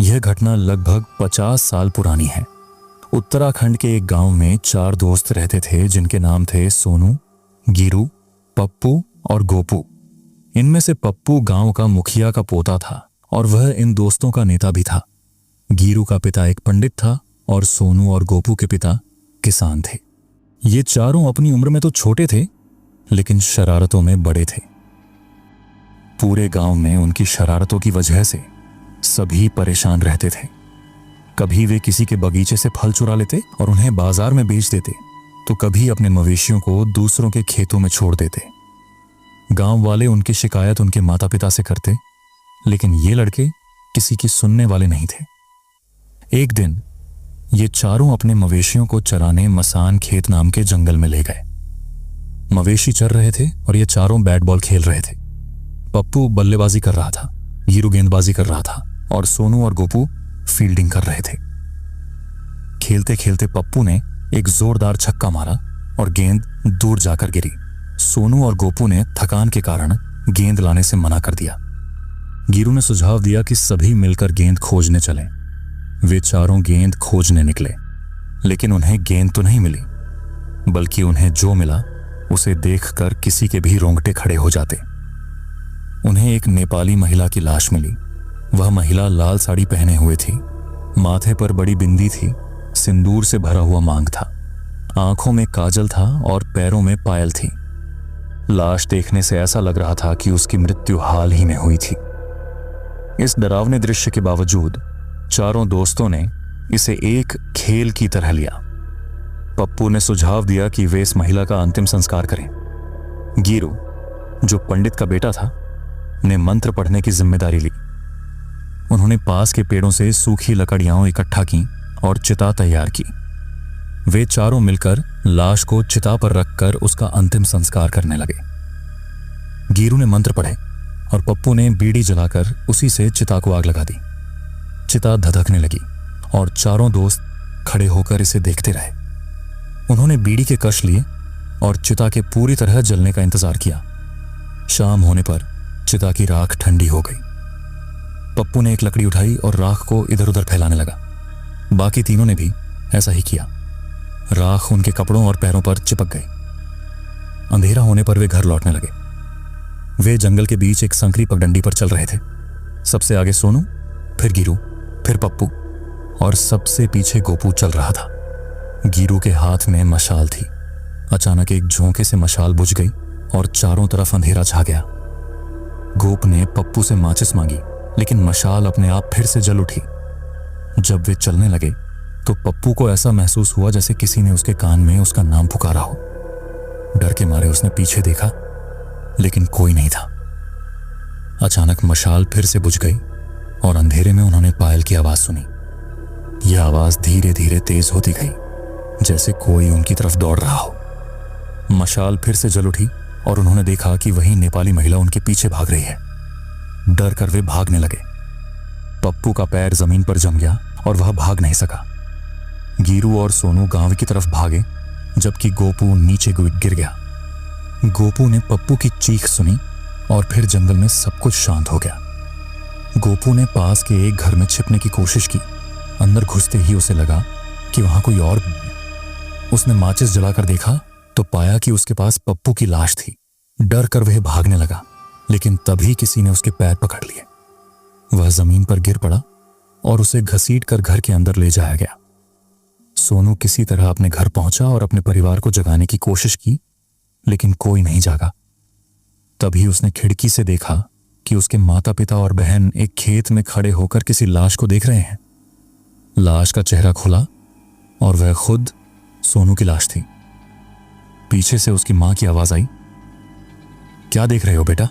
यह घटना लगभग 50 साल पुरानी है। उत्तराखंड के एक गांव में 4 दोस्त रहते थे जिनके नाम थे सोनू, गिरू, पप्पू और गोपू। इनमें से पप्पू गांव का मुखिया का पोता था और वह इन दोस्तों का नेता भी था। गिरू का पिता एक पंडित था और सोनू और गोपू के पिता किसान थे। ये चारों अपनी उम्र में तो छोटे थे, लेकिन शरारतों में बड़े थे। पूरे गांव में उनकी शरारतों की वजह से सभी परेशान रहते थे। कभी वे किसी के बगीचे से फल चुरा लेते और उन्हें बाजार में बेच देते, तो कभी अपने मवेशियों को दूसरों के खेतों में छोड़ देते। गांव वाले उनकी शिकायत उनके माता पिता से करते, लेकिन ये लड़के किसी की सुनने वाले नहीं थे। एक दिन ये चारों अपने मवेशियों को चराने मसान खेत नाम के जंगल में ले गए। मवेशी चर रहे थे और ये चारों बैट बॉल खेल रहे थे। पप्पू बल्लेबाजी कर रहा था, गिरू गेंदबाजी कर रहा था और सोनू और गोपू फील्डिंग कर रहे थे। खेलते खेलते पप्पू ने एक जोरदार छक्का मारा और गेंद दूर जाकर गिरी। सोनू और गोपू ने थकान के कारण गेंद लाने से मना कर दिया। गिरू ने सुझाव दिया कि सभी मिलकर गेंद खोजने चलें। वे चारों गेंद खोजने निकले, लेकिन उन्हें गेंद तो नहीं मिली, बल्कि उन्हें जो मिला उसे देखकर किसी के भी रोंगटे खड़े हो जाते। उन्हें एक नेपाली महिला की लाश मिली। वह महिला लाल साड़ी पहने हुए थी, माथे पर बड़ी बिंदी थी, सिंदूर से भरा हुआ मांग था, आंखों में काजल था और पैरों में पायल थी। लाश देखने से ऐसा लग रहा था कि उसकी मृत्यु हाल ही में हुई थी। इस डरावने दृश्य के बावजूद चारों दोस्तों ने इसे एक खेल की तरह लिया। पप्पू ने सुझाव दिया कि वे इस महिला का अंतिम संस्कार करें। गिरू, जो पंडित का बेटा था, ने मंत्र पढ़ने की जिम्मेदारी ली। उन्होंने पास के पेड़ों से सूखी लकड़ियां इकट्ठा की और चिता तैयार की। वे चारों मिलकर लाश को चिता पर रखकर उसका अंतिम संस्कार करने लगे। गिरू ने मंत्र पढ़े और पप्पू ने बीड़ी जलाकर उसी से चिता को आग लगा दी। चिता धधकने लगी और चारों दोस्त खड़े होकर इसे देखते रहे। उन्होंने बीड़ी के कश लिए और चिता के पूरी तरह जलने का इंतजार किया। शाम होने पर चिता की राख ठंडी हो गई। पप्पू ने एक लकड़ी उठाई और राख को इधर उधर फैलाने लगा। बाकी तीनों ने भी ऐसा ही किया। राख उनके कपड़ों और पैरों पर चिपक गई। अंधेरा होने पर वे घर लौटने लगे। वे जंगल के बीच एक संकरी पगडंडी पर चल रहे थे। सबसे आगे सोनू, फिर गिरू, फिर पप्पू और सबसे पीछे गोपू चल रहा था। गिरू के हाथ में मशाल थी। अचानक एक झोंके से मशाल बुझ गई और चारों तरफ अंधेरा छा गया। गोप ने पप्पू से माचिस मांगी, लेकिन मशाल अपने आप फिर से जल उठी। जब वे चलने लगे तो पप्पू को ऐसा महसूस हुआ जैसे किसी ने उसके कान में उसका नाम पुकारा हो। डर के मारे उसने पीछे देखा, लेकिन कोई नहीं था। अचानक मशाल फिर से बुझ गई और अंधेरे में उन्होंने पायल की आवाज सुनी। यह आवाज धीरे धीरे तेज होती गई, जैसे कोई उनकी तरफ दौड़ रहा हो। मशाल फिर से जल उठी और उन्होंने देखा कि वही नेपाली महिला उनके पीछे भाग रही है। डर कर वे भागने लगे। पप्पू का पैर जमीन पर जम गया और वह भाग नहीं सका। गिरू और सोनू गांव की तरफ भागे, जबकि गोपू नीचे गिर गया। गोपू ने पप्पू की चीख सुनी और फिर जंगल में सब कुछ शांत हो गया। गोपू ने पास के एक घर में छिपने की कोशिश की। अंदर घुसते ही उसे लगा कि वहां कोई और भी है। उसने माचिस जलाकर देखा तो पाया कि उसके पास पप्पू की लाश थी। डर कर वह भागने लगा, लेकिन तभी किसी ने उसके पैर पकड़ लिए। वह जमीन पर गिर पड़ा और उसे घसीटकर घर के अंदर ले जाया गया। सोनू किसी तरह अपने घर पहुंचा और अपने परिवार को जगाने की कोशिश की, लेकिन कोई नहीं जागा। तभी उसने खिड़की से देखा कि उसके माता पिता और बहन एक खेत में खड़े होकर किसी लाश को देख रहे हैं। लाश का चेहरा खुला और वह खुद सोनू की लाश थी। पीछे से उसकी मां की आवाज आई, क्या देख रहे हो बेटा?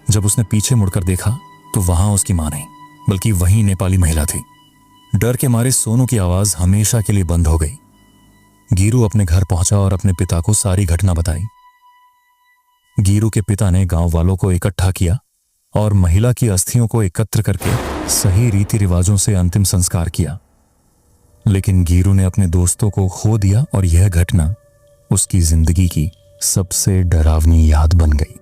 जब उसने पीछे मुड़कर देखा तो वहां उसकी मां नहीं, बल्कि वही नेपाली महिला थी। डर के मारे सोनू की आवाज हमेशा के लिए बंद हो गई। गिरू अपने घर पहुंचा और अपने पिता को सारी घटना बताई। गिरू के पिता ने गांव वालों को इकट्ठा किया और महिला की अस्थियों को एकत्र करके सही रीति रिवाजों से अंतिम संस्कार किया। लेकिन गिरू ने अपने दोस्तों को खो दिया और यह घटना उसकी जिंदगी की सबसे डरावनी याद बन गई।